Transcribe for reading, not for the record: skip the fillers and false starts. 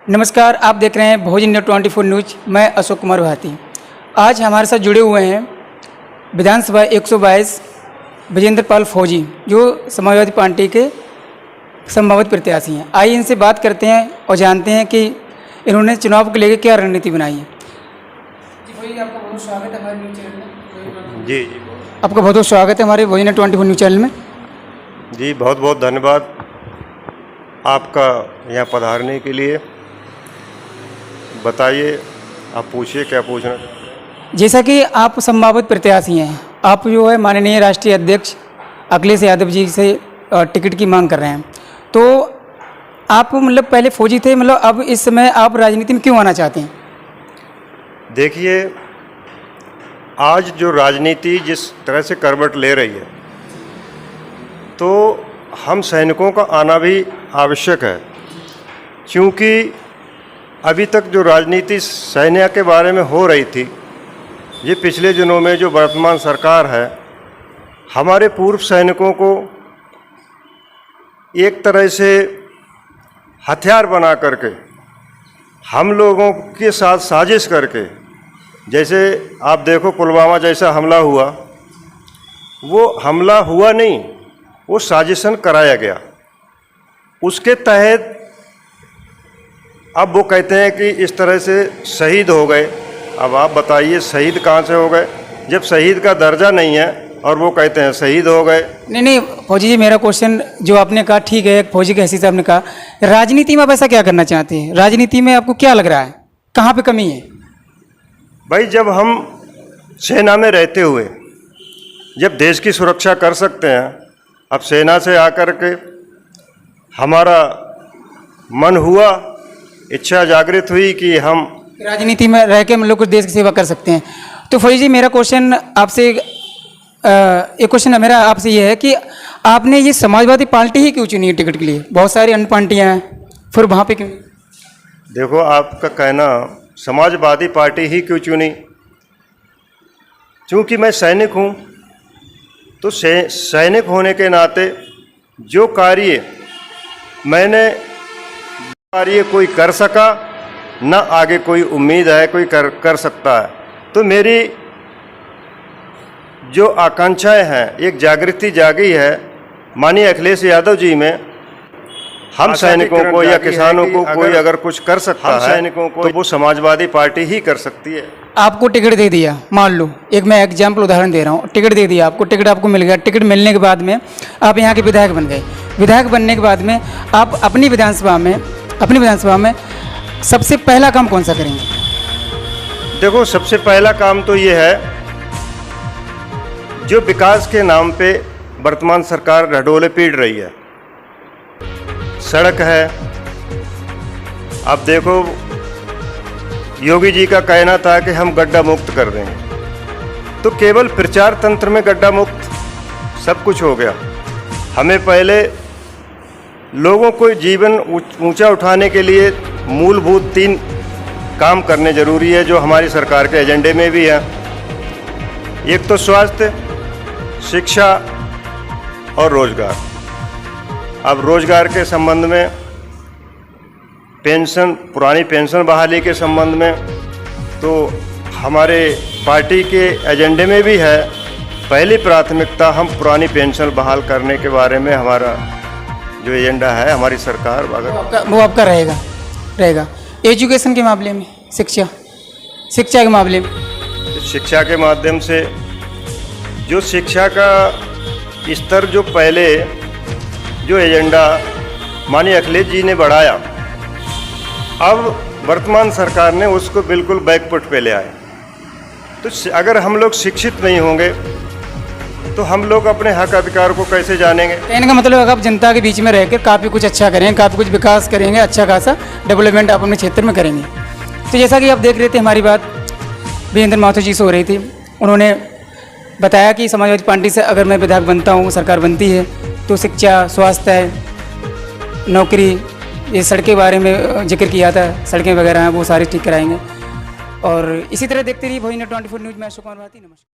नमस्कार, आप देख रहे हैं भोज इंडिया 24 न्यूज। मैं अशोक कुमार भारती। आज हमारे साथ जुड़े हुए हैं विधानसभा 122 विजेंद्र पाल फौजी, जो समाजवादी पार्टी के संभावित प्रत्याशी हैं। आइए इनसे बात करते हैं और जानते हैं कि इन्होंने चुनाव को लेकर क्या रणनीति बनाई है। जी भैया, आपका बहुत स्वागत है हमारे न्यूज चैनल में। जी आपका बहुत बहुत स्वागत है हमारे भोज इंडिया 24 न्यूज चैनल में। जी, बहुत बहुत धन्यवाद आपका यहाँ पधारने के लिए। बताइए, आप पूछिए क्या पूछना। जैसा कि आप संभावित प्रत्याशी हैं, आप जो है माननीय राष्ट्रीय अध्यक्ष अखिलेश यादव जी से टिकट की मांग कर रहे हैं, तो आप मतलब पहले फौजी थे, मतलब अब इस समय आप राजनीति में क्यों आना चाहते हैं? देखिए, आज जो राजनीति जिस तरह से करवट ले रही है, तो हम सैनिकों का आना भी आवश्यक है, क्योंकि अभी तक जो राजनीति सैन्य के बारे में हो रही थी, ये पिछले दिनों में जो वर्तमान सरकार है, हमारे पूर्व सैनिकों को एक तरह से हथियार बना करके हम लोगों के साथ साजिश करके, जैसे आप देखो पुलवामा जैसा हमला हुआ, वो हमला हुआ नहीं, वो साजिशन कराया गया। उसके तहत अब वो कहते हैं कि इस तरह से शहीद हो गए। अब आप बताइए, शहीद कहाँ से हो गए जब शहीद का दर्जा नहीं है और वो कहते हैं शहीद हो गए। नहीं फौजी जी, मेरा क्वेश्चन जो आपने कहा ठीक है, एक फौजी के हैसियत से आपने कहा, राजनीति में आप ऐसा क्या करना चाहते हैं? राजनीति में आपको क्या लग रहा है, कहाँ पे कमी है? भाई, जब हम सेना में रहते हुए जब देश की सुरक्षा कर सकते हैं, अब सेना से आकर के हमारा मन हुआ, इच्छा जागृत हुई कि हम राजनीति में रह के हम लोग कुछ देश की सेवा कर सकते हैं। तो फौजी जी, मेरा क्वेश्चन आपसे एक क्वेश्चन मेरा आपसे ये है कि आपने ये समाजवादी पार्टी ही क्यों चुनी है टिकट के लिए? बहुत सारी अन्य पार्टियाँ हैं, फिर वहाँ पे क्यों? देखो, आपका कहना समाजवादी पार्टी ही क्यों चुनी, क्योंकि मैं सैनिक हूँ, तो सैनिक होने के नाते जो कार्य मैंने कार्य कोई कर सका, न आगे कोई उम्मीद है कोई कर सकता है, तो मेरी जो आकांक्षाएं हैं, एक जागृति जागी है माननीय अखिलेश यादव जी में। हम सैनिकों को या किसानों को कोई अगर कुछ कर सकता है सैनिकों को, तो वो समाजवादी पार्टी ही कर सकती है। आपको टिकट दे दिया, मान लो, एक मैं एग्जाम्पल उदाहरण दे रहा हूँ, टिकट दे दिया आपको, टिकट आपको मिल गया। टिकट मिलने के बाद में आप यहाँ के विधायक बन गए। विधायक बनने के बाद में आप अपनी विधानसभा में सबसे पहला काम कौन सा करेंगे? देखो, सबसे पहला काम तो ये है, जो विकास के नाम पे वर्तमान सरकार ढडोले पीट रही है। सड़क है, अब देखो, योगी जी का कहना था कि हम गड्ढा मुक्त कर देंगे, तो केवल प्रचार तंत्र में गड्ढा मुक्त सब कुछ हो गया। हमें पहले लोगों को जीवन ऊंचा उठाने के लिए मूलभूत 3 काम करने जरूरी है, जो हमारी सरकार के एजेंडे में भी है। एक तो स्वास्थ्य, शिक्षा और रोजगार। अब रोजगार के संबंध में पेंशन, पुरानी पेंशन बहाली के संबंध में तो हमारे पार्टी के एजेंडे में भी है। पहली प्राथमिकता हम पुरानी पेंशन बहाल करने के बारे में हमारा जो एजेंडा है, हमारी सरकार वो आपका रहेगा। एजुकेशन के मामले में, शिक्षा के मामले में, शिक्षा के माध्यम से जो शिक्षा का स्तर जो पहले जो एजेंडा माननीय अखिलेश जी ने बढ़ाया, अब वर्तमान सरकार ने उसको बिल्कुल बैकफुट पे ले आए। तो अगर हम लोग शिक्षित नहीं होंगे तो हम लोग अपने हक अधिकार को कैसे जानेंगे? कहने का मतलब अगर आप जनता के बीच में रहकर काफ़ी कुछ अच्छा करेंगे, काफ़ी कुछ विकास करेंगे, अच्छा खासा डेवलपमेंट आप अपने क्षेत्र में करेंगे। तो जैसा कि आप देख रहे थे, हमारी बात वीरेंद्र माथुर जी से हो रही थी। उन्होंने बताया कि समाजवादी पार्टी से अगर मैं विधायक बनता हूँ, सरकार बनती है, तो शिक्षा, स्वास्थ्य, नौकरी, ये सड़क के बारे में जिक्र किया था, सड़कें वगैरह हैं वो सारी ठीक कराएंगे। और इसी तरह देखते रहिए भोज इंडिया 24 न्यूज़ में। अशोक कुमार भारती, नमस्कार।